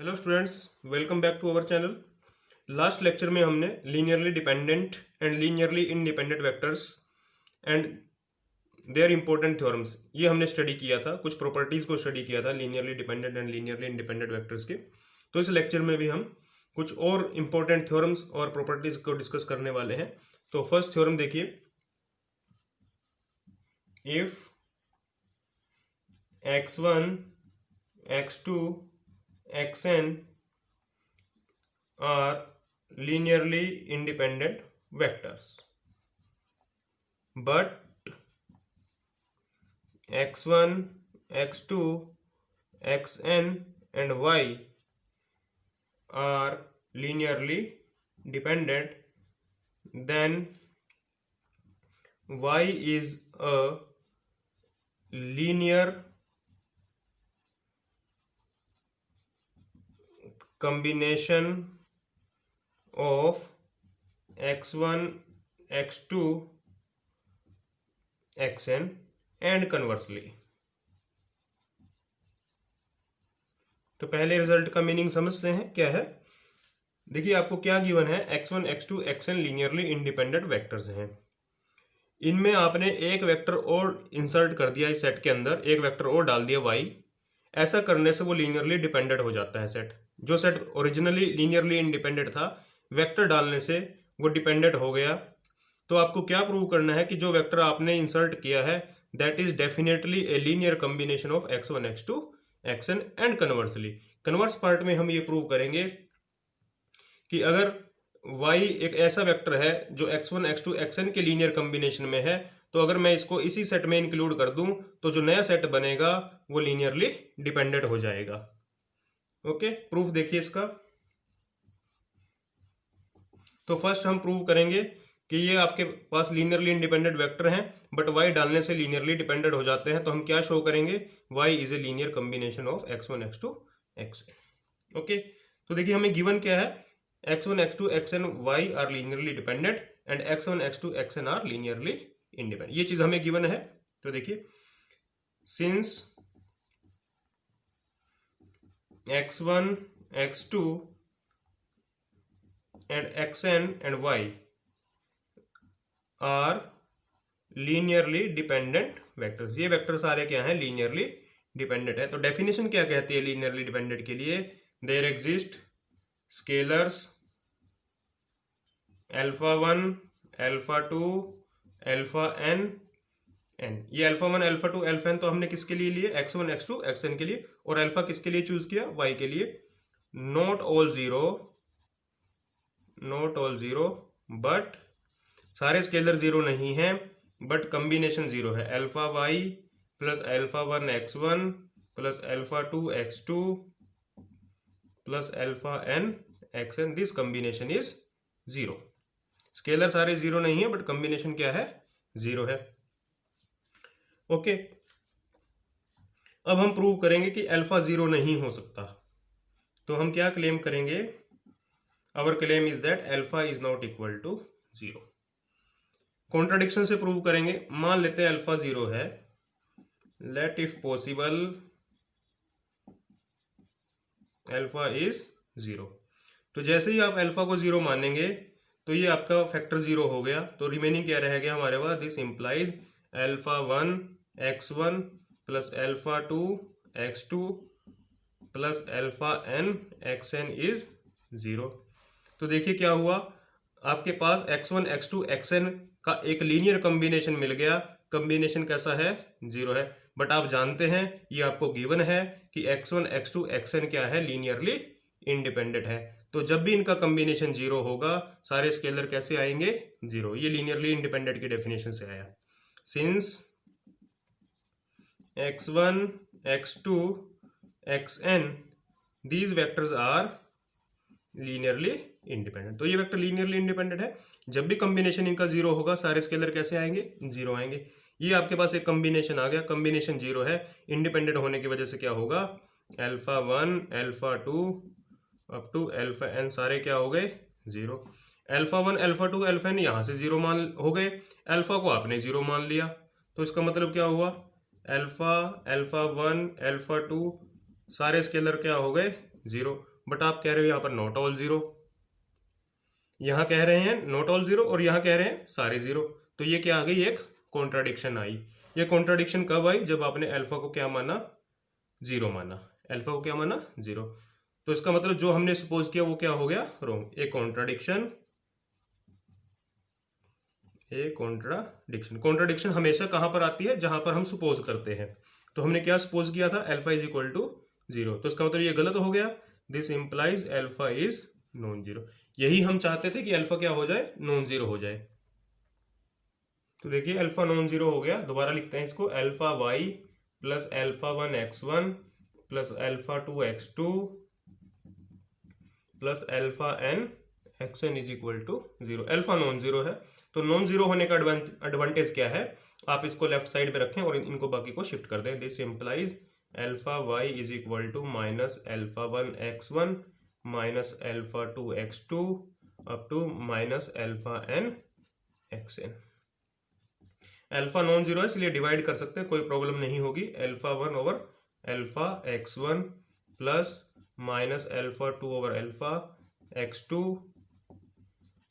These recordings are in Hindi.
Hello students, welcome back to our channel. Last lecture में हमने linearly dependent and linearly independent vectors and their important theorems ये हमने स्टडी किया था। कुछ प्रॉपर्टीज को स्टडी किया था linearly dependent and linearly independent vectors के। तो इस लेक्चर में भी हम कुछ और इंपॉर्टेंट थ्योरम्स और प्रॉपर्टीज को डिस्कस करने वाले हैं। तो फर्स्ट थ्योरम देखिए, if x1 x2 xn are linearly independent vectors, but x1 x2 xn and y are linearly dependent, then y is a linear combination of x1 x2 xn and conversely। तो पहले रिजल्ट का मीनिंग समझते हैं क्या है। देखिए आपको क्या गिवन है, x1 x2 xn linearly independent vectors हैं। इनमें आपने एक वेक्टर और इंसर्ट कर दिया, इस सेट के अंदर एक वेक्टर और डाल दिया y। ऐसा करने से वो लीनियरली डिपेंडेंट हो जाता है सेट। जो सेट ओरिजिनली लीनियरली इंडिपेंडेंट था, वेक्टर डालने से वो डिपेंडेंट हो गया। तो आपको क्या प्रूव करना है कि जो वेक्टर आपने इंसर्ट किया है that is definitely A linear combination of x1 x2 xn and conversely. Converse part में हम ये प्रूव करेंगे कि अगर y एक ऐसा वेक्टर है जो x1 x2 xn के लीनियर कॉम्बिनेशन में है, तो अगर मैं इसको इसी सेट में इंक्लूड कर दूं तो जो नया सेट बनेगा वो लीनियरली डिपेंडेंट हो जाएगा। ओके, प्रूफ देखिए इसका। तो फर्स्ट हम प्रूव करेंगे कि ये आपके पास लीनियरली इंडिपेंडेंट वेक्टर हैं, बट y डालने से लीनियरली डिपेंडेंट हो जाते हैं। तो हम क्या शो करेंगे, y is a linear combination of x1 x2 xn। Okay, तो देखिए हमें गिवन क्या है, x1 x2 xn y are linearly dependent and x1 x2 xn are linearly independent. ये चीज हमें गिवन है। तो देखिए, since x1 x2 and xn and y are linearly dependent vectors। ये वेक्टर सारे क्या हैं, लीनियरली डिपेंडेंट है। तो डेफिनेशन क्या कहती है लीनियरली डिपेंडेंट के लिए, there exist scalars alpha 1 alpha 2 alpha n n। ये अल्फा 1 अल्फा 2 अल्फा n तो हमने किसके लिए लिए, x1 x2 xn के लिए, और अल्फा किसके लिए चूज किया, y के लिए। नॉट ऑल जीरो बट, सारे स्केलर जीरो नहीं है बट कॉम्बिनेशन जीरो है। Alpha y plus alpha 1 x1 plus alpha 2 x2 plus alpha n xn, this combination is zero. Scalar सारे जीरो नहीं है बट कॉम्बिनेशन क्या है, जीरो है। ओके, अब हम प्रूव करेंगे कि अल्फा जीरो नहीं हो सकता। तो हम क्या क्लेम करेंगे, our claim is that alpha is not equal to zero. Contradiction से प्रूव करेंगे। मान लेते हैं अल्फा जीरो है, let if possible alpha is zero. तो जैसे ही आप अल्फा को जीरो मानेंगे तो ये आपका फैक्टर जीरो हो गया। तो रिमेनिंग क्या रह गया हमारे पास, this implies alpha 1 x1 plus alpha 2 x2 plus alpha n xn is zero. तो देखिए क्या हुआ, आपके पास x1 x2 xn का एक लीनियर कॉम्बिनेशन मिल गया। कॉम्बिनेशन कैसा है, जीरो है। बट आप जानते हैं, ये आपको गिवन है कि x1 x2 xn क्या है, लीनियरली इंडिपेंडेंट है। तो जब भी इनका कॉम्बिनेशन जीरो होगा, सारे स्केलर कैसे आएंगे, जीरो। ये लीनियरली इंडिपेंडेंट की डेफिनेशन से आया। Since x1 x2 xn these vectors are linearly independent। तो ये वेक्टर लीनियरली इंडिपेंडेंट है। जब भी कॉम्बिनेशन इनका जीरो होगा, सारे स्केलर कैसे आएंगे, जीरो आएंगे। ये आपके पास एक कॉम्बिनेशन आ गया, कॉम्बिनेशन जीरो है। इंडिपेंडेंट होने की वजह से क्या होगा, alpha 1 alpha 2 up to alpha n सारे क्या हो गए, zero. Alpha 1 alpha 2 alpha n यहाँ से जीरो मान हो गए, अल्फा को आपने जीरो मान लिया। तो इसका मतलब क्या हुआ, अल्फा 1 अल्फा 2 सारे स्केलर क्या हो गए, 0, बट आप कह रहे हो यहाँ पर नॉट ऑल 0, यहाँ कह रहे हैं नॉट ऑल 0 और यहाँ कह रहे हैं सारे 0, तो ये क्या आ गई, एक कॉन्ट्राडिक्शन आई। ये कॉन्ट्राडिक्शन कब आई, जब आपने अल्फा को क्या माना, 0 माना, अल्फा को क्या माना 0। तो इसका मतलब जो हमने सपोज किया वो क्या हो गया, रॉन्ग। ए कॉन्ट्राडिक्शन, कॉन्ट्राडिक्शन हमेशा कहां पर आती है, जहां पर हम सपोज करते हैं। तो हमने क्या सपोज किया था, अल्फा इज इक्वल टू 0, तो इसका मतलब ये गलत हो गया। This implies alpha is non zero. यही हम चाहते थे कि अल्फा क्या हो जाए, नॉन जीरो हो जाए। तो देखिए अल्फा नॉन जीरो हो गया। दोबारा लिखते हैं इसको, alpha y plus alpha 1x1 plus alpha 2x2 plus alpha n xn is equal to 0। Alpha non zero है, तो नॉन जीरो होने का एडवांटेज क्या है, आप इसको लेफ्ट साइड में रखें और इनको बाकी को शिफ्ट कर दें। This implies alpha y is equal to minus alpha 1x1 minus alpha 2x2 up to minus alpha n xn। Alpha non zero है इसलिए डिवाइड कर सकते हैं, कोई प्रॉब्लम नहीं होगी। Alpha 1 over alpha x1 plus minus alpha 2 over alpha x2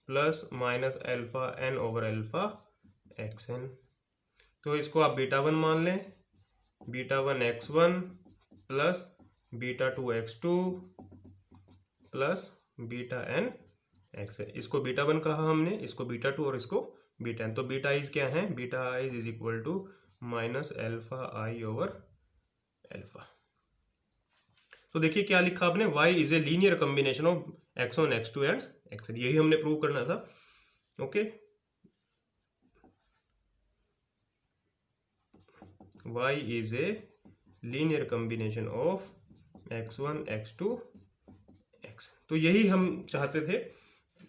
plus minus alpha n over alpha xn। तो इसको आप बीटा 1 मान लें, beta 1 x1 plus beta 2 x2 plus beta n xn। इसको बीटा 1 कहा हमने, इसको बीटा 2 और इसको बीटा n। तो बीटा आइज क्या है, beta i's is equal to minus alpha i over alpha. तो देखिए क्या लिखा आपने, y is a linear combination of x1 x2 and xn। यही हमने प्रूव करना था। Okay, y is a linear combination of x1 x2 xn। तो यही हम चाहते थे।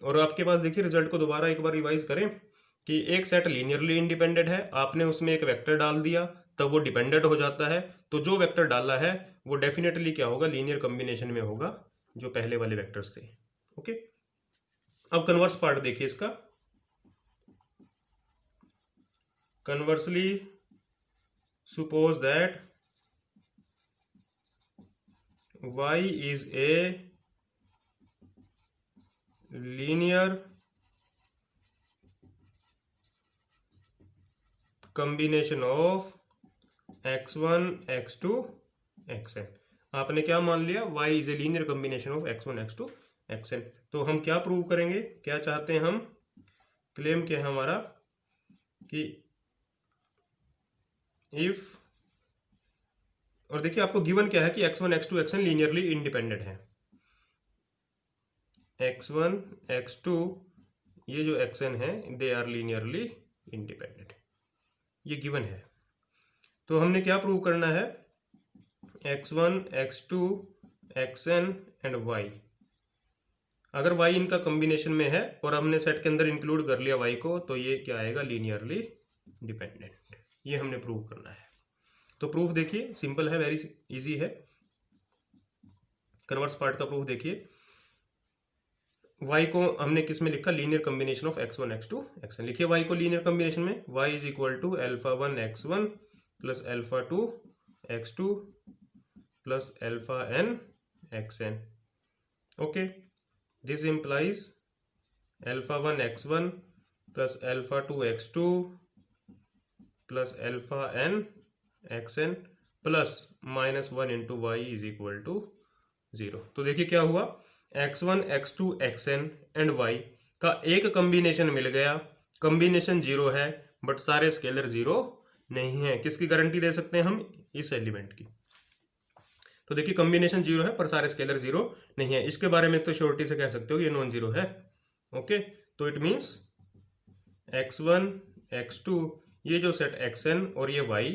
और आपके पास देखिए रिजल्ट को दोबारा एक बार रिवाइज करें कि एक सेट लीनियरली इंडिपेंडेंट है, आपने उसमें एक वेक्टर डाल दिया तब वो डिपेंडेंट हो जाता है। तो जो वेक्टर डाला है वो डेफिनेटली क्या होगा, लीनियर कॉम्बिनेशन में होगा जो पहले वाले वेक्टर्स थे। ओके, अब कन्वर्स पार्ट देखिए इसका। Conversely suppose that y is a linear combination of x1 x2 xn। आपने क्या मान लिया, y is a linear combination of x1 x2 xn। तो हम क्या प्रूव करेंगे, क्या चाहते हैं हम, क्लेम क्या है हमारा कि इफ, और देखिए आपको गिवन क्या है कि x1 x2 xn linearly independent है। x1 x2 ये जो xn है दे आर लीनियरली इंडिपेंडेंट, ये गिवन है। तो हमने क्या प्रूव करना है, x1 x2 xn and y। अगर y इनका कॉम्बिनेशन में है और हमने सेट के अंदर इंक्लूड कर लिया y को, तो ये क्या आएगा, लीनियरली डिपेंडेंट। ये हमने प्रूव करना है। तो प्रूफ देखिए सिंपल है, वेरी इजी है। कन्वर्स पार्ट का प्रूफ देखिए, y को हमने किस में लिखा, linear combination of x1 x2 xn। लिखिए y को लीनियर कॉम्बिनेशन में, y is equal to alpha 1 x1 plus alpha 2 x2 plus alpha n xn। Okay, this implies alpha 1 x1 plus alpha 2 x2 plus alpha n xn plus minus 1 into y is equal to 0। तो देखिए क्या हुआ, x1 x2 xn and y का एक कॉम्बिनेशन मिल गया। कॉम्बिनेशन 0 है बट सारे स्केलर 0 नहीं है। किसकी गारंटी दे सकते हैं हम, इस एलिमेंट की। तो देखिए कॉम्बिनेशन 0 है पर सारे स्केलर 0 नहीं है। इसके बारे में तो श्योरिटी से कह सकते हो ये नॉन जीरो है। ओके, तो इट मीन्स x1 x2 ये जो सेट xn और ये y,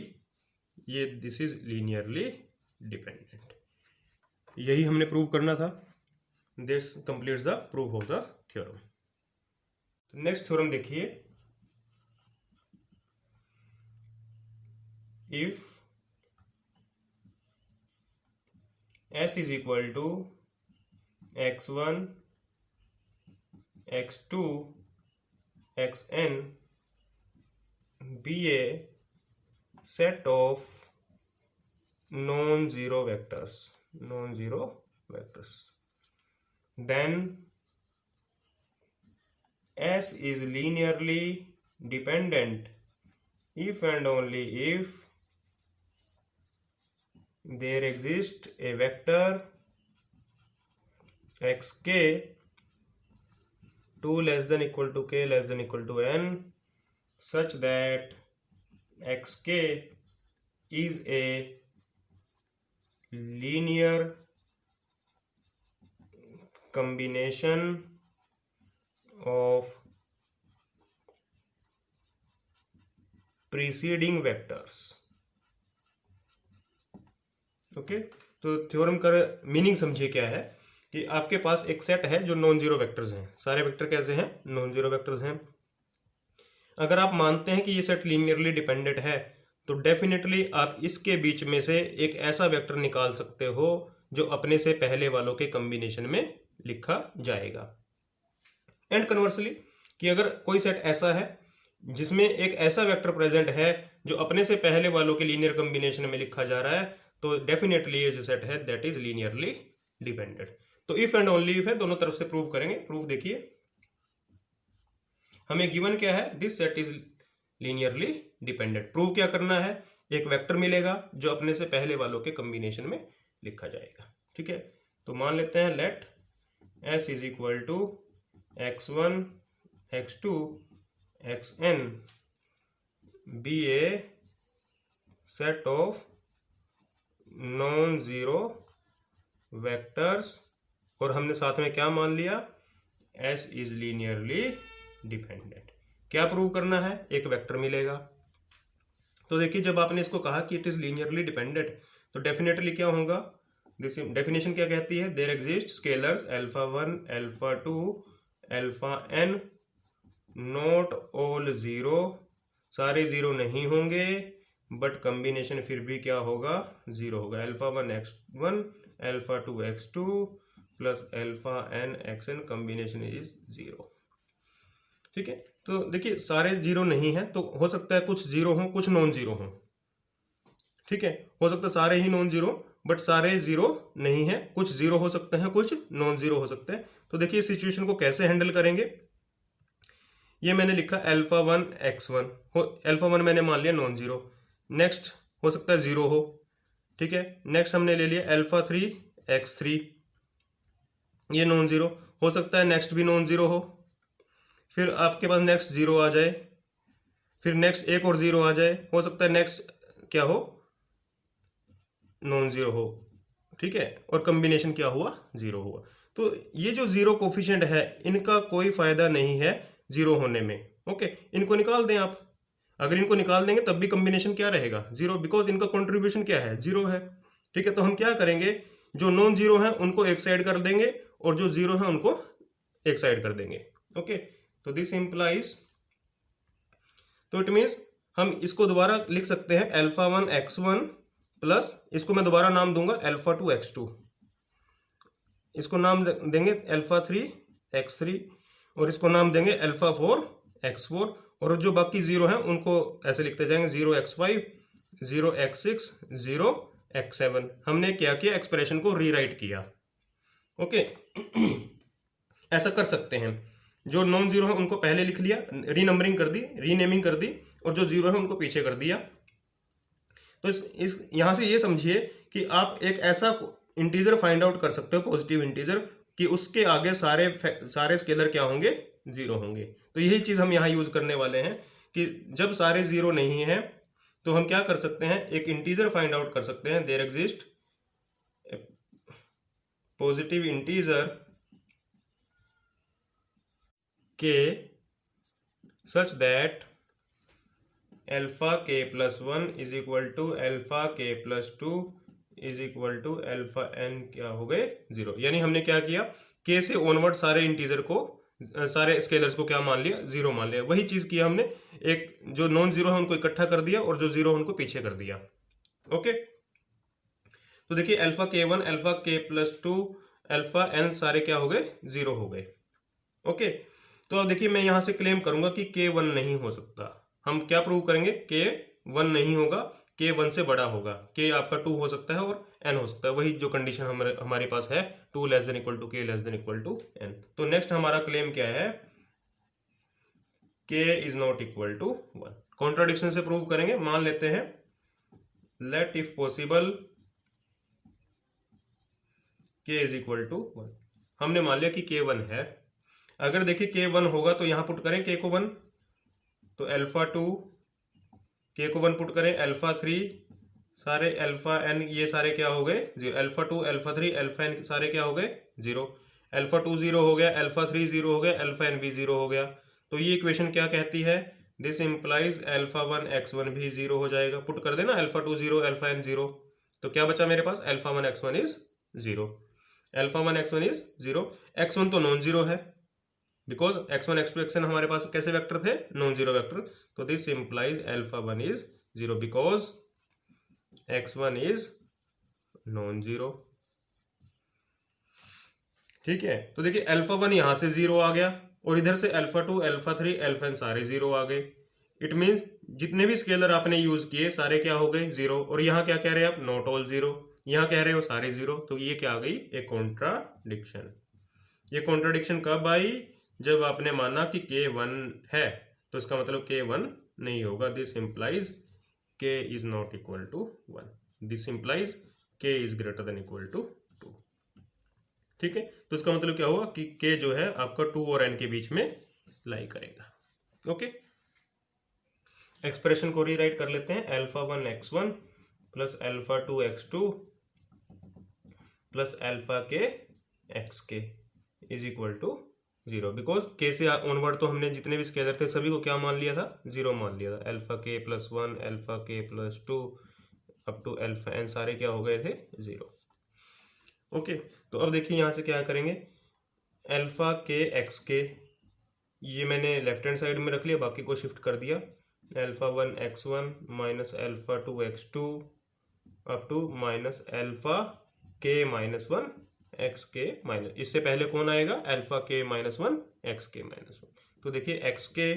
ये दिस इज लीनियरली डिपेंडेंट। यही हमने प्रूव करना था। This completes the proof of the theorem. Next theorem देखिए, if s is equal to x1 x2 xn be a set of non-zero vectors, non-zero vectors. Then S is linearly dependent if and only if there exists a vector xk 2 less than equal to k less than equal to n such that xk is a linear combination of preceding vectors. Okay, तो थ्योरम का मीनिंग समझिए क्या है कि आपके पास एक सेट है जो नॉन जीरो वेक्टर्स हैं। सारे वेक्टर कैसे हैं? नॉन जीरो वेक्टर्स हैं। अगर आप मानते हैं कि ये सेट लीनियरली डिपेंडेंट है तो डेफिनेटली आप इसके बीच में से एक ऐसा वेक्टर निकाल सकते हो जो अपने से पहले वालों के कॉम्बिनेशन में लिखा जाएगा। एंड कन्वर्सली कि अगर कोई सेट ऐसा है जिसमें एक ऐसा वेक्टर प्रेजेंट है जो अपने से पहले वालों के लीनियर कॉम्बिनेशन में लिखा जा रहा है तो डेफिनेटली ये जो सेट है दैट इज लीनियरली डिपेंडेंट। तो इफ एंड ओनली इफ है, दोनों तरफ से प्रूव करेंगे। प्रूफ देखिए, हमें गिवन क्या है? This set is linearly dependent. Prove क्या करना है? एक वेक्टर मिलेगा जो अपने से पहले वालों के कॉम्बिनेशन में लिखा जाएगा। ठीक है, तो मान लेते हैं let S is equal to x1 x2 xn be a set of non zero vectors, और हमने साथ में क्या मान लिया? S is linearly dependent. क्या प्रूव करना है? एक वेक्टर मिलेगा। तो देखिए, जब आपने इसको कहा कि इट इज लीनियरली डिपेंडेंट तो डेफिनेटली क्या होगा? डेफिनेशन क्या कहती है? There exist scalars α1 α2 αn not all zero, सारे जीरो नहीं होंगे बट कॉम्बिनेशन फिर भी क्या होगा? जीरो होगा। α1 x1 α2 x2 plus αn xn combination is zero. ठीक है, तो देखिए सारे जीरो नहीं है तो हो सकता है कुछ जीरो हो कुछ नॉन जीरो हो। ठीक है, हो सकता है सारे ही नॉन जीरो बट सारे जीरो नहीं है, कुछ जीरो हो सकते हैं कुछ नॉन जीरो हो सकते हैं। तो देखिए इस सिचुएशन को कैसे हैंडल करेंगे? ये मैंने लिखा α1 x1 हो, α1 मैंने मान लिया नॉन जीरो, नेक्स्ट हो सकता है जीरो हो। ठीक है, नेक्स्ट हमने ले लिया α3 x3, ये नॉन जीरो हो सकता है, नेक्स्ट भी नॉन जीरो हो। फिर आपके पास नेक्स्ट जीरो आ जाए, फिर नेक्स्ट एक और जीरो आ जाए, हो सकता है नेक्स्ट क्या हो? नॉन जीरो हो। ठीक है, और कॉम्बिनेशन क्या हुआ? जीरो हुआ। तो ये जो जीरो कोफिशिएंट है इनका कोई फायदा नहीं है जीरो होने में। ओके, इनको निकाल दें आप। अगर इनको निकाल देंगे तब भी कॉम्बिनेशन क्या रहेगा? जीरो, बिकॉज इनका कंट्रीब्यूशन क्या है? जीरो है। ठीक है, तो हम क्या करेंगे? जो नॉन जीरो है उनको एक साइड कर देंगे और जो जीरो है उनको एक साइड कर देंगे। ओके, तो दिस इंप्लाइज, तो इट मीन्स हम इसको दोबारा लिख सकते हैं α1 x1 प्लस, इसको मैं दोबारा नाम दूंगा α2 x2, इसको नाम देंगे α3 x3 और इसको नाम देंगे α4 x4, और जो बाकी जीरो हैं उनको ऐसे लिखते जाएंगे 0x5 0x6 0x7। हमने क्या किया? एक्सप्रेशन को रीराइट किया। ओके, ऐसा कर सकते हैं। जो नॉन जीरो है उनको पहले लिख लिया, रीनंबरिंग कर दी, रीनेमिंग कर दी, और जो जीरो है उनको पीछे कर दिया। तो इस यहां से ये समझिए कि आप एक ऐसा इंटीजर फाइंड आउट कर सकते हो, पॉजिटिव इंटीजर, कि उसके आगे सारे स्केलर क्या होंगे? जीरो होंगे। तो यही चीज हम यहाँ यूज करने वाले हैं कि जब सारे जीरो नहीं है तो हम क्या कर सकते हैं? एक इंटीजर फाइंड आउट कर सकते हैं। There exist positive integer k such that alpha k plus 1 is equal to alpha k plus 2 is equal to alpha n क्या हो गए? जीरो। यानी हमने क्या किया? k से ऑनवर्ड सारे इंटीजर को, सारे स्केलर्स को क्या मान लिया? जीरो मान लिया। वही चीज किया हमने, एक जो नॉन जीरो है उनको इकट्ठा कर दिया और जो जीरो है उनको पीछे कर दिया। ओके, तो देखिए alpha k1 alpha k plus 2 alpha n सारे क्या हो गए? जीरो हो गए। ओके, तो अब देखिए मैं यहां से क्लेम करूंगा कि k1 नहीं हो सकता। हम क्या प्रूव करेंगे? k1 नहीं होगा के 1 से बड़ा होगा, के आपका 2 हो सकता है और n हो सकता है, वही जो कंडीशन हमारे पास है 2 less than equal to k less than equal to n। तो नेक्स्ट हमारा क्लेम क्या है, k is not equal to 1। Contradiction से प्रूव करेंगे। मान लेते हैं let if possible k is equal to 1। हमने मान लिया कि k 1 है। अगर देखिए k 1 होगा तो यहां पुट करें k को 1, तो अल्फा 2, k को 1 पुट करें, अल्फा 3, सारे अल्फा n ये सारे क्या हो गए 0, अल्फा 2 अल्फा 3 अल्फा n सारे क्या हो गए 0, अल्फा 2 0 हो गया, अल्फा 3 0 हो गया, अल्फा n भी 0 हो गया। तो ये इक्वेशन क्या कहती है, दिस इंप्लाइज अल्फा 1 x1 भी 0 हो जाएगा। पुट कर देना अल्फा 2 0 अल्फा n 0, तो क्या बचा मेरे पास, alpha 1 x1 is 0, alpha 1 x1 is 0। x1 तो नॉन जीरो है बिकॉज x1 x2 xn हमारे पास कैसे वेक्टर थे, नॉन जीरो वेक्टर। तो this implies alpha 1 is 0 because x1 is non zero. ठीक है, तो देखिए अल्फा 1 यहां से 0 आ गया और इधर से अल्फा 2 अल्फा 3 अल्फा n सारे 0 आ गए। इट मीन्स जितने भी स्केलर आपने यूज किए सारे क्या हो गए 0, और यहाँ क्या कह रहे हैं आप, नॉट ऑल 0, यहाँ कह रहे हो सारे 0। तो ये क्या आ गई, एक कॉन्ट्राडिक्शन। ये कॉन्ट्राडिक्शन कब आई, जब आपने माना कि k 1 है, तो इसका मतलब k 1 नहीं होगा। This implies k is not equal to 1, this implies k is greater than equal to 2। ठीक है, तो इसका मतलब क्या हुआ कि k जो है आपका 2 और n के बीच में लाई करेगा। ओके, एक्सप्रेशन को रीराइट कर लेते हैं, alpha 1 x1 plus alpha 2 x2 plus alpha k xk is equal to 0। Because k से ऑनवर्ड तो हमने जितने भी स्केलर थे सभी को क्या मान लिया था, 0 मान लिया था। Alpha k plus 1 alpha k plus 2 up to alpha n सारे क्या हो गए थे 0। ओके, तो अब देखिए यहाँ से क्या करेंगे, अल्फा k xk ये मैंने लेफ्ट हैंड साइड में रख लिया, बाकी को शिफ्ट कर दिया। Alpha 1 x1 minus alpha 2 x2 up to minus alpha k minus 1 xk minus, इससे पहले कौन आएगा, alpha k minus 1 xk minus 1। तो देखिए xk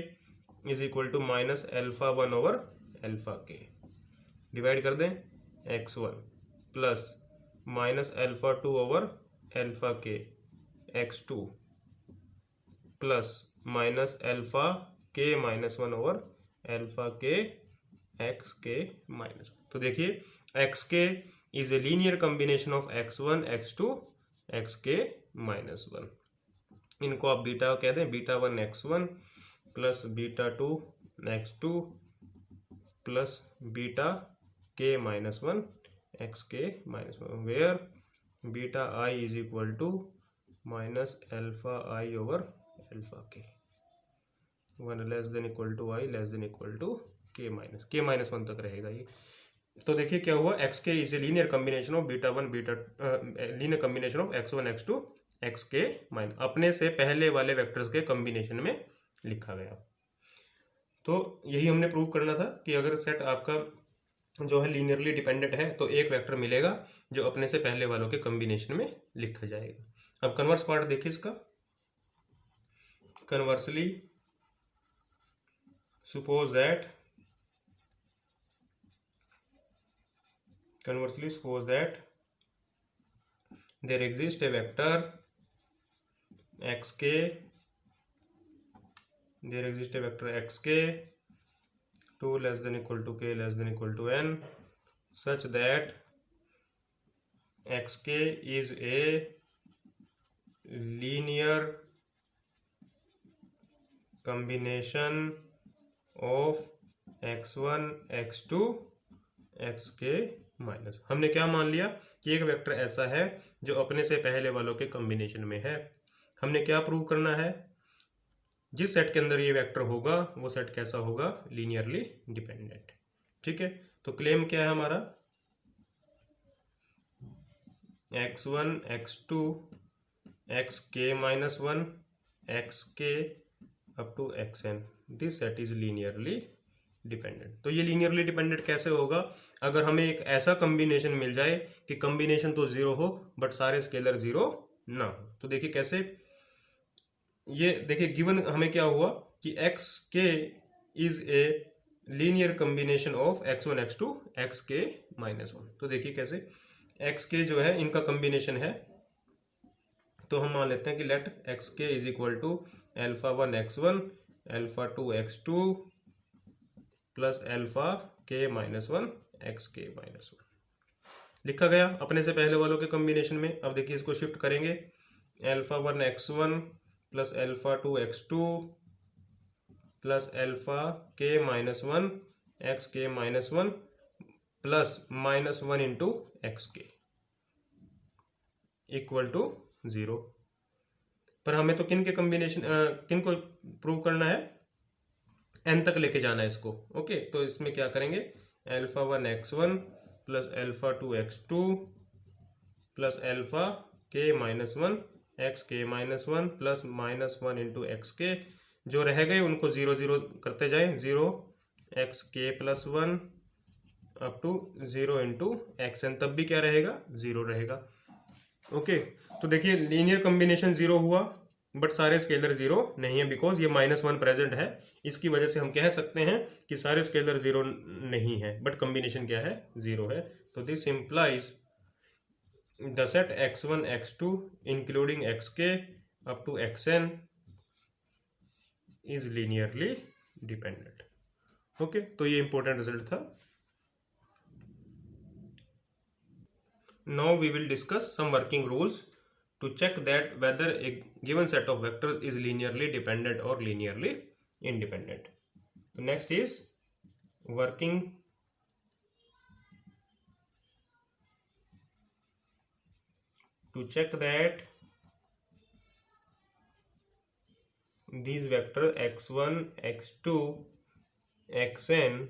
is equal to minus alpha 1 over alpha k, divide कर दें x1 plus minus alpha 2 over alpha k x2 plus minus alpha k minus 1 over alpha k xk minus. तो देखिए xk is a linear combination of x1 x2 xk minus 1। इनको आप बीटा कह दें, beta 1 x1 plus beta 2 x2 plus beta k minus 1 xk minus 1, where beta I is equal to minus alpha I over alpha k, 1 less than equal to I less than equal to k minus 1 तक रहेगा ये। तो देखिए क्या हुआ, xk is a linear combination of beta 1 beta linear combination of x1 x2 xk minus, अपने से पहले वाले वेक्टर्स के कॉम्बिनेशन में लिखा गया। तो यही हमने प्रूव करना था कि अगर सेट आपका जो है लीनियरली डिपेंडेंट है तो एक वेक्टर मिलेगा जो अपने से पहले वालों के कॉम्बिनेशन में लिखा जाएगा। अब कन्वर्स पार्ट देखिए इसका, conversely suppose that there exists a vector xk, there exists a vector xk 2 less than equal to k less than equal to n such that xk is a linear combination of x1 x2 xk minus. हमने क्या मान लिया कि एक वेक्टर ऐसा है जो अपने से पहले वालों के कॉम्बिनेशन में है। हमने क्या प्रूव करना है, जिस सेट के अंदर ये वेक्टर होगा वो सेट कैसा होगा, लीनियरली डिपेंडेंट। ठीक है, तो क्लेम क्या है हमारा, x1 x2 xk minus 1 xk up to xn, this set is linearly dependent. तो ये लीनियरली डिपेंडेंट कैसे होगा, अगर हमें एक ऐसा कॉम्बिनेशन मिल जाए कि कॉम्बिनेशन तो जीरो हो बट सारे स्केलर जीरो ना हो। तो देखिए कैसे, ये देखिए गिवन हमें क्या हुआ कि एक्स के is a linear combination of x1 x2 xk -1। तो देखिए कैसे xk जो है इनका कम्बिनेशन है, तो हम मान लेते हैं कि let xk is equal to α1 x1 α2 x2 plus αk -1 xk -1 लिखा गया अपने से पहले वालों के कॉम्बिनेशन में। अब देखिए इसको शिफ्ट करेंगे, α1 x1 plus α2 x2 plus αk -1 xk -1 plus -1 into xk equal to 0। पर हमें तो किन के कॉम्बिनेशन किन को प्रूव करना है, n तक लेके जाना है इसको। ओके, तो इसमें क्या करेंगे, α1 x1 plus α2 x2 plus αk -1 xk -1 plus -1 into xk, जो रह गए उनको 0 0 करते जाएं, 0 xk प्लस 1 अप टू 0 इंटू xn, तब भी क्या रहेगा, 0 रहेगा। ओके, तो देखिए लीनियर कॉम्बिनेशन 0 हुआ, बट सारे स्केलर 0 नहीं है, बिकॉज ये -1 प्रेजेंट है। इसकी वजह से हम कह सकते हैं कि सारे स्केलर 0 नहीं है, बट कॉम्बिनेशन क्या है, 0 है। तो this implies the set x1 x2 including xk up to xn is linearly dependent. Okay, तो ये इंपॉर्टेंट रिजल्ट था। Now we will discuss some working rules to check that whether a given set of vectors is linearly dependent or linearly independent. So next is working to check that these vectors x1, x2, xn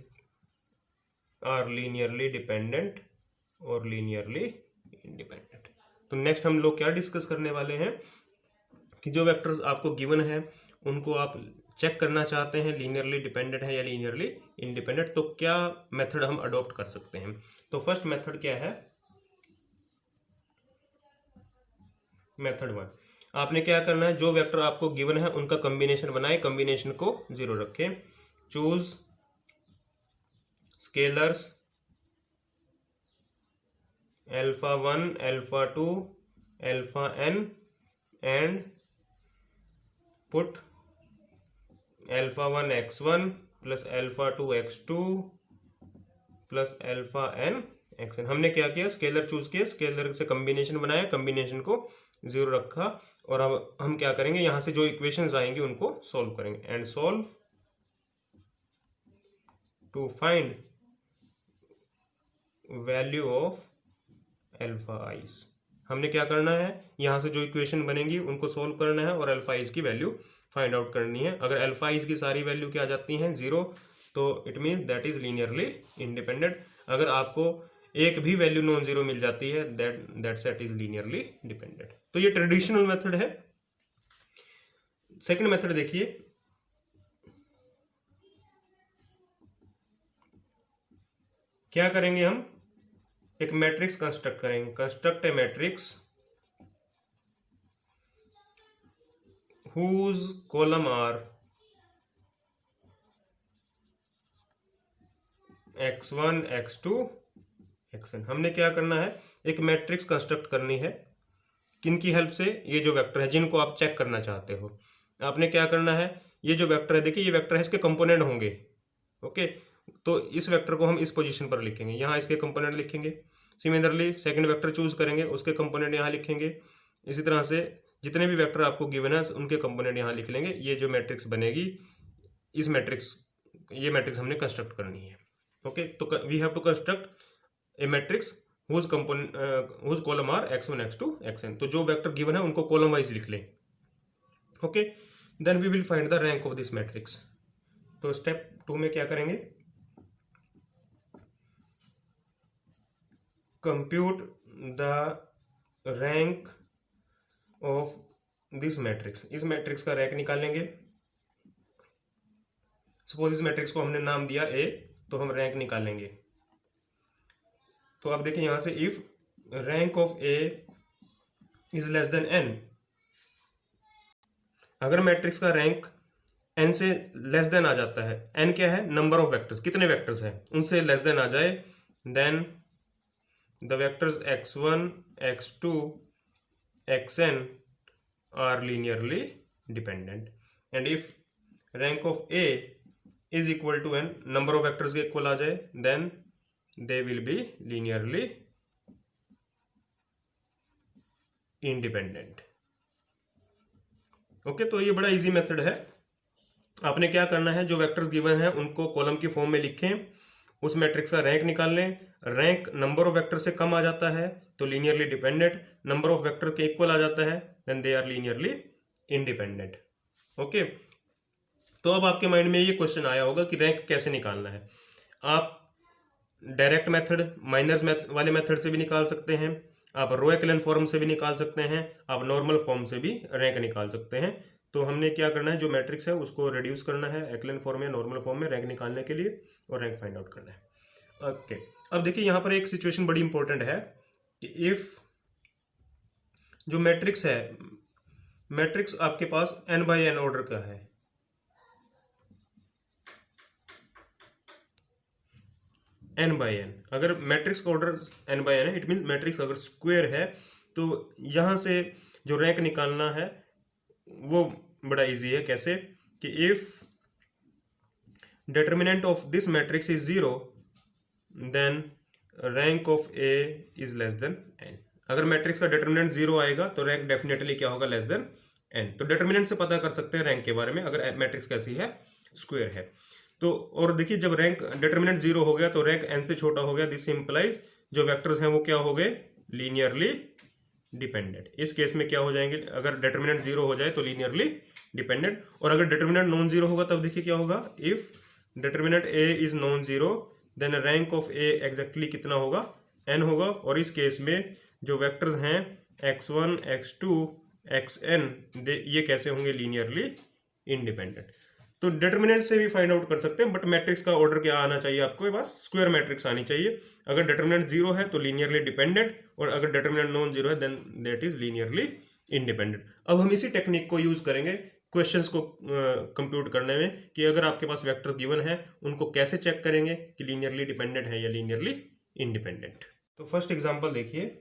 are linearly dependent और लीनियरली इंडिपेंडेंट। तो नेक्स्ट हम लोग क्या डिस्कस करने वाले हैं कि जो वेक्टर्स आपको गिवन है उनको आप चेक करना चाहते हैं लीनियरली डिपेंडेंट है या लीनियरली इंडिपेंडेंट, तो क्या मेथड हम अडॉप्ट कर सकते हैं। तो फर्स्ट मेथड क्या है, मेथड 1, आपने क्या करना है, जो वेक्टर आपको गिवन है उनका कॉम्बिनेशन बनाए, कॉम्बिनेशन को 0 रखें। Choose scalars α1 α2 αn and put α1 x1 plus α2 x2 plus αn xn। हमने क्या किया, स्केलर चूज किया, स्केलर से कॉम्बिनेशन बनाया, कॉम्बिनेशन को 0 रखा, और अब हम क्या करेंगे, यहां से जो इक्वेशंस आएंगे उनको सॉल्व करेंगे। And solve to find value of alpha i's. हमने क्या करना है, यहां से जो इक्वेशन बनेंगी उनको सोल्व करना है और अल्फा आइज की वैल्यू फाइंड आउट करनी है। अगर अल्फा आइज की सारी वैल्यू क्या आ जाती हैं, 0, तो it means that is linearly independent. अगर आपको एक भी वैल्यू नॉन जीरो मिल जाती है, that set is linearly dependent. तो ये ट्रेडिशनल मेथड है। सेकंड मेथड देखिए, क्या करेंगे, हम एक मैट्रिक्स कंस्ट्रक्ट करेंगे। Construct a matrix whose column are x1 x2 xn। हमने क्या करना है, एक मैट्रिक्स कंस्ट्रक्ट करनी है, किन की हेल्प से, ये जो वेक्टर है जिनको आप चेक करना चाहते हो। आपने क्या करना है, ये जो वेक्टर है, देखिए ये वेक्टर है, इसके कंपोनेंट होंगे। ओके, तो इस वेक्टर को हम इस पोजीशन पर लिखेंगे, यहाँ इसके कंपोनेंट लिखेंगे। सिमिलरली सेकंड वेक्टर चूज करेंगे, उसके कंपोनेंट यहाँ लिखेंगे। इसी तरह से जितने भी वेक्टर आपको गिवन है उनके कंपोनेंट यहाँ लिख लेंगे। ये जो मैट्रिक्स बनेगी, इस मैट्रिक्स, ये मैट्रिक्स हमने कंस्ट्रक्ट करनी है। ओके, तो we have to construct a matrix whose column are x1 x2 xn। तो जो वेक्टर गिवन है उनको कॉलम वाइज लिख लें। Okay, then we will find the rank of this matrix. तो स्टेप 2 में क्या करेंगे, compute the rank of this matrix. इस मैट्रिक्स का रैंक निकालेंगे। सपोज इस मैट्रिक्स को हमने नाम दिया ए, तो हम रैंक निकालेंगे। तो आप देखिए यहां से, if rank of a is less than n, अगर मैट्रिक्स का रैंक n से लेस देन आ जाता है, n क्या है, नंबर ऑफ वेक्टर्स, कितने वेक्टर्स हैं, उनसे लेस देन आ जाए, then the vectors x1 x2 xn are linearly dependent, and if rank of a is equal to n, number of vectors के इक्वल आ जाए, then they will be linearly independent. Okay, तो ये बड़ा इजी मेथड है। आपने क्या करना है, जो वेक्टर्स गिवन है उनको कॉलम की फॉर्म में लिखें, उस मैट्रिक्स का रैंक निकाल लें, रैंक नंबर ऑफ वेक्टर से कम आ जाता है तो linearly dependent, number of vector के इक्वल आ जाता है then they are linearly independent. Okay, तो अब आपके माइंड में ये क्वेश्चन आया होगा कि रैंक कैसे निकालना है। आप डायरेक्ट मेथड, माइनस वाले मेथड से भी निकाल सकते हैं, आप रो एक्लन फॉर्म से भी निकाल सकते हैं, आप नॉर्मल फॉर्म से भी रैंक निकाल सकते हैं। तो हमने क्या करना है, जो मैट्रिक्स है उसको रिड्यूस करना है एक्लन फॉर्म या नॉर्मल फॉर्म में रैंक निकालने के लिए, और रैंक फाइंड आउट करना है। ओके, अब देखिए यहाँ पर एक सिचुएशन बड़ी इंपॉर्टेंट है कि इफ जो मैट्रिक्स है, मैट्रिक्स आपके पास n बाई n ऑर्डर का है, n बाई n, अगर मैट्रिक्स का ऑर्डर n बाई n है, इट मीन मैट्रिक्स अगर स्क्वायर है, तो यहां से जो रैंक निकालना है वो बड़ा इजी है। कैसे कि if determinant of this matrix is 0 then rank of a is less than n। अगर मैट्रिक्स का डिटर्मिनेंट 0 आएगा तो रैंक डेफिनेटली क्या होगा, लेस देन n। तो डिटर्मिनेंट से पता कर सकते हैं रैंक के बारे में, अगर मैट्रिक्स कैसी है, स्क्वायर है तो। और देखिए जब रैंक डिटर्मिनेंट 0 हो गया तो रैंक n से छोटा हो गया, दिस इंप्लाइज जो वेक्टर्स हैं वो क्या हो गए, लीनियरली डिपेंडेंट। इस केस में क्या हो जाएंगे, अगर डिटर्मिनेंट 0 हो जाए तो लीनियरली डिपेंडेंट, और अगर डिटर्मिनेंट नॉन जीरो होगा तब देखिए क्या होगा, if determinant a is non zero then rank of a exactly कितना होगा, n होगा। और इस केस में जो वेक्टर्स हैं x1 x2 xn ये कैसे होंगे, लीनियरली इंडिपेंडेंट। तो डिटर्मिनेंट से भी फाइंड आउट कर सकते हैं, बट मैट्रिक्स का ऑर्डर क्या आना चाहिए आपको, बस स्क्वायर मैट्रिक्स आनी चाहिए। अगर डिटर्मिनेंट 0 है तो लीनियरली डिपेंडेंट, और अगर डिटर्मिनेंट नॉन जीरो है then that is linearly independent. अब हम इसी टेक्निक को यूज करेंगे क्वेश्चंस को कंप्यूट करने में, कि अगर आपके पास वेक्टर गिवन है उनको कैसे चेक करेंगे कि लीनियरली डिपेंडेंट है या लीनियरली इंडिपेंडेंट। तो फर्स्ट एग्जांपल देखिए,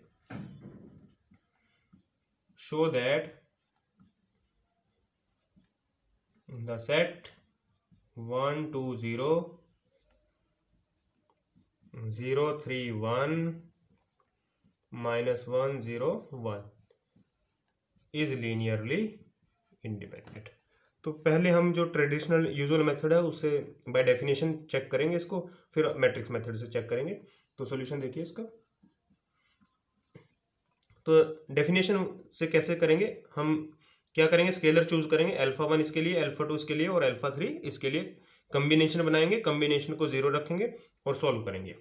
show that the set 1 2 0 0 3 1 minus 1 0 1 is linearly independent। तो पहले हम जो ट्रेडिशनल यूजुअल मेथड है उससे बाय डेफिनेशन चेक करेंगे इसको, फिर मैट्रिक्स मेथड से चेक करेंगे। तो सॉल्यूशन देखिए इसका, तो डेफिनेशन से कैसे करेंगे, हम क्या करेंगे, स्केलर चूज करेंगे, अल्फा 1 इसके लिए, अल्फा 2 इसके लिए और अल्फा 3 इसके लिए, कॉम्बिनेशन बनाएंगे, कॉम्बिनेशन को 0 रखेंगे और सॉल्व करेंगे।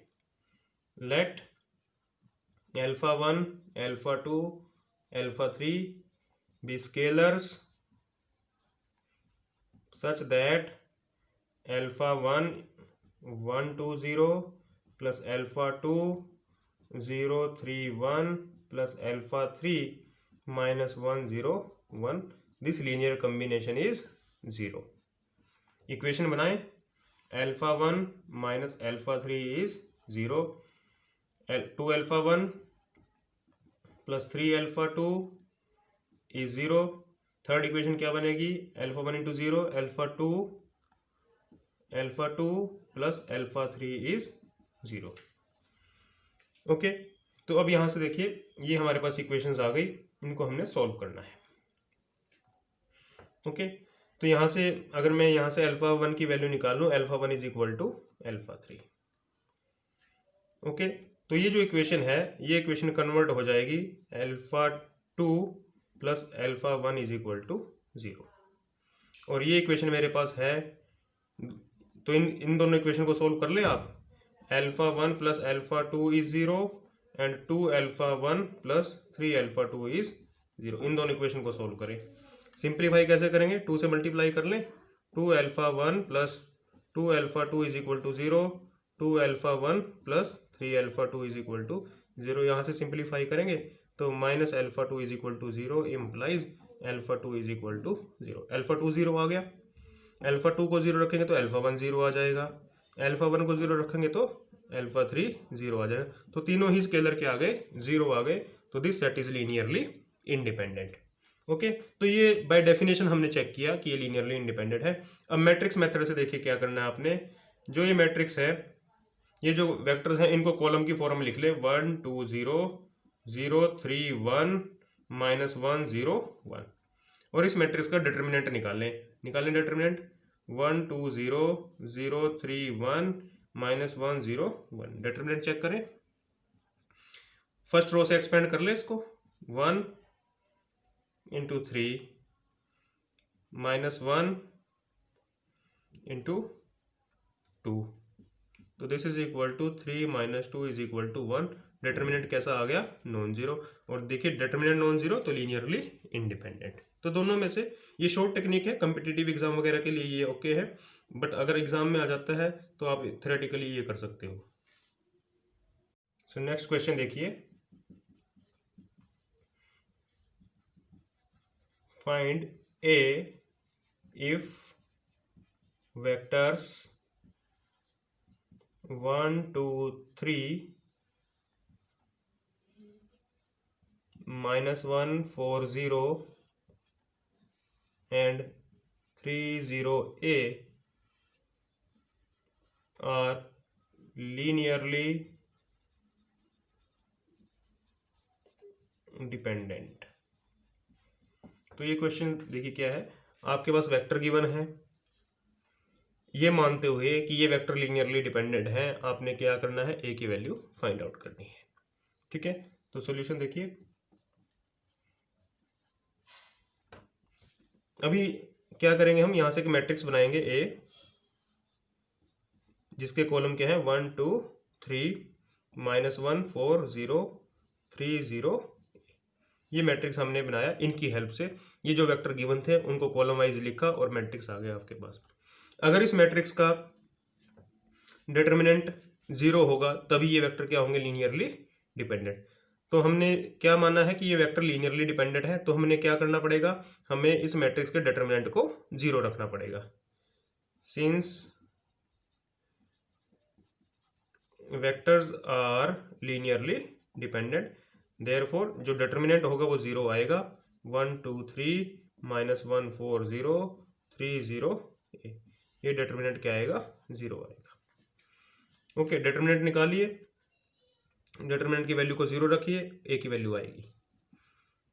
Let alpha 1 alpha 2 alpha 3 be scalars such that alpha 1 1 2 0 plus alpha 2 0 3 1 plus alpha 3 minus 1 0 1, this linear combination is 0। Equation बनाएं, alpha 1 minus alpha 3 is 0, 2 alpha 1 plus 3 alpha 2 is 0। Third equation क्या बनेगी, alpha 1 into 0 alpha 2 plus alpha 3 is 0। Okay, तो अब यहां से देखिए ये हमारे पास इक्वेशंस आ गई, इनको हमने सॉल्व करना है। ओके, तो यहाँ से अगर मैं यहाँ से अल्फा 1 की वैल्यू निकाल लूँ, alpha 1 is equal to alpha 3। Okay, तो ये जो इक्वेशन है ये इक्वेशन कन्वर्ट हो जाएगी alpha 2 plus alpha 1 is equal to 0, और ये इक्वेशन मेरे पास है। तो इन दोनों इक्वेशन को सोल्व कर लें आप, alpha 1 plus alpha 2 is 0 and 2 alpha 1 plus 3 alpha 2 is 0। इन दोनों इक्वेशन को सोल्व करें। सिंप्लीफाई कैसे करेंगे, 2 से मल्टीप्लाई कर लें, 2 alpha 1 plus 2 alpha 2 is equal to 0, 2 alpha 1 plus 3 alpha 2 is equal to 0। यहाँ से सिंप्लीफाई करेंगे तो minus alpha 2 is equal to 0 implies alpha 2 is equal to 0। Alpha 2 0 आ गया। अल्फा 2 को 0 रखेंगे तो अल्फा 1 0 आ जाएगा, अल्फा 1 को 0 रखेंगे तो अल्फा 3 0 आ जाएगा। तो तीनों ही स्केलर के आगे 0 आ गए, तो this set is linearly independent. Okay, तो ये बाय डेफिनेशन हमने चेक किया कि ये लीनियरली इंडिपेंडेंट है। अब मैट्रिक्स मेथड से देखिए क्या करना है आपने। जो ये मैट्रिक्स है, ये जो वेक्टर्स हैं इनको कॉलम की फॉर्म में लिख ले, 1 2 0 0 3 1 -1 0 1, और इस मैट्रिक्स का डिटर्मिनेंट निकालें डिटर्मिनेंट 1 2 0 0 3 1 -1 0 1। डिटर्मिनेंट चेक करें, फर्स्ट रो से एक्सपेंड कर ले इसको, 1 इंटू 3 -1 इंटू 2, तो this is equal to 3 - 2 is equal to 1। Determinant कैसा आ गया? Non zero. और देखिए डिटर्मिनेंट नॉन जीरो तो लीनियरली इंडिपेंडेंट। तो दोनों में से ये शॉर्ट टेक्निक है, कम्पिटिटिव एग्जाम वगैरह के लिए ये ओके है, बट अगर एग्जाम में आ जाता है तो आप थ्योरेटिकली ये कर सकते हो। सो नेक्स्ट क्वेश्चन देखिए, find A if vectors 1 2 3 -1 4 0 and 3 0 a are linearly dependent. तो ये क्वेश्चन देखिए क्या है, आपके पास वेक्टर गिवन है, ये मानते हुए कि ये वेक्टर लीनियरली डिपेंडेंट है, आपने क्या करना है, ए की वैल्यू फाइंड आउट करनी है। ठीक है, तो सॉल्यूशन देखिए। अभी क्या करेंगे हम, यहां से एक मैट्रिक्स बनाएंगे ए, जिसके कॉलम क्या है 1 2 3 -1 4 0 3 0। ये मैट्रिक्स हमने बनाया इनकी हेल्प से। ये जो वेक्टर गिवन थे उनको कॉलम वाइज लिखा और मैट्रिक्स आ गया आपके पास। अगर इस मैट्रिक्स का डिटर्मिनेंट 0 होगा तभी ये वेक्टर क्या होंगे, लीनियरली डिपेंडेंट। तो हमने क्या माना है कि ये वेक्टर लीनियरली डिपेंडेंट है, तो हमने क्या करना पड़ेगा, हमें इस मैट्रिक्स के डिटर्मिनेंट को 0 रखना पड़ेगा। Since vectors are linearly dependent, therefore जो डिटर्मिनेंट होगा वो 0 आएगा। 1 2 3 -1 4 0 3 0 ये डिटर्मिनेंट क्या आएगा, 0 आएगा। ओके, डिटर्मिनेंट निकालिए, डिटर्मिनेंट की वैल्यू को 0 रखिए, ए की वैल्यू आएगी।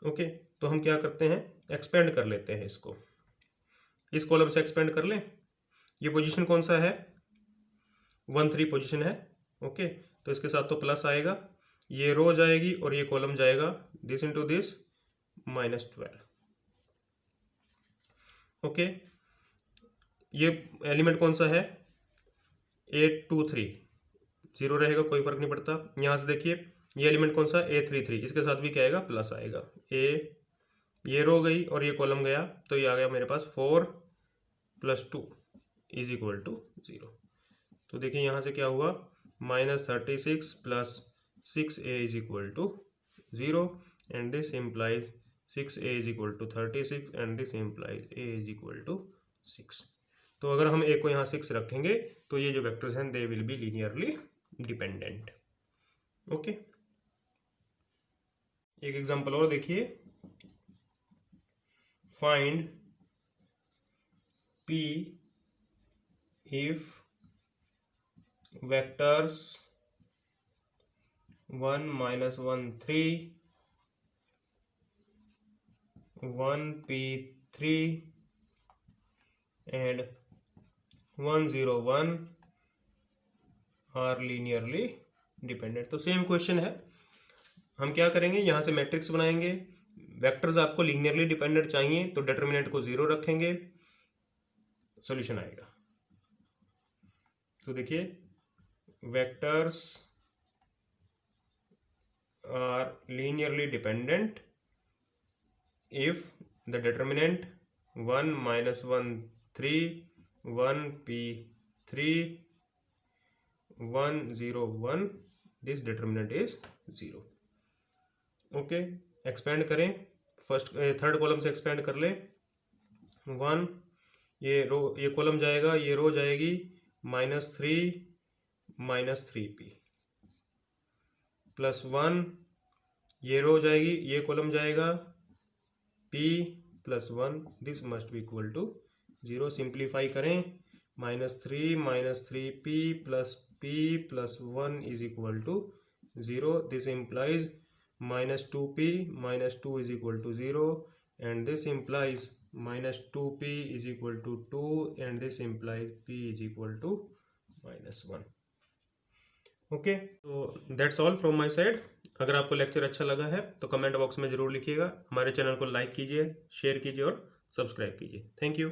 ओके, तो हम क्या करते हैं, एक्सपेंड कर लेते हैं इसको, इस कॉलम से एक्सपेंड कर लें। ये पोजीशन कौन सा है, 1 3 पोजीशन है। ओके, तो इसके साथ तो प्लस आएगा, ये रो जाएगी और ये कॉलम जाएगा, दिस इंटू दिस -12। ओके, ये एलिमेंट कौन सा है, 8 2 3, 0 रहेगा, कोई फर्क नहीं पड़ता। यहाँ से देखिए ये एलिमेंट कौन सा, A 3 3, इसके साथ भी क्या आएगा, प्लस आएगा। ये रो गई और ये कॉलम गया, तो ये आ गया मेरे पास 4 + 2 इज इक्वल टू 0। तो देखिए यहाँ से क्या हुआ, -36 + 6a is equal to 0, and this implies 6a is equal to 36 and this implies a is equal to 6। तो अगर हम a को यहाँ 6 रखेंगे तो ये जो वेक्टर्स हैं दे will be linearly dependent. Okay, एक एग्जांपल और देखिए, find p if vectors 1 -1 3 1 p 3 and 1 0 1 are linearly dependent. तो सेम क्वेश्चन है, हम क्या करेंगे, यहां से मैट्रिक्स बनाएंगे, वेक्टर्स आपको लीनियरली डिपेंडेंट चाहिए तो डिटर्मिनेंट को 0 रखेंगे, सॉल्यूशन आएगा। तो देखिए, vectors are linearly dependent if the determinant 1 -1 3 1 p 3 1 0 1, this determinant is 0। Okay, expand करें, थर्ड कॉलम से एक्सपेंड कर ले, 1 ये कॉलम जाएगा, ये रो जाएगी -3 प्लस 1, ये रो जाएगी, ये कॉलम जाएगा p plus 1, this must be equal to 0। Simplify करें, -3 plus p plus 1 is equal to 0। This implies -2p -2 is equal to 0, and this implies -2p is equal to 2, and this implies p is equal to -1। Okay, तो that's all from my side. अगर आपको लेक्चर अच्छा लगा है तो कमेंट बॉक्स में ज़रूर लिखिएगा। हमारे चैनल को लाइक कीजिए, शेयर कीजिए और सब्सक्राइब कीजिए। Thank you.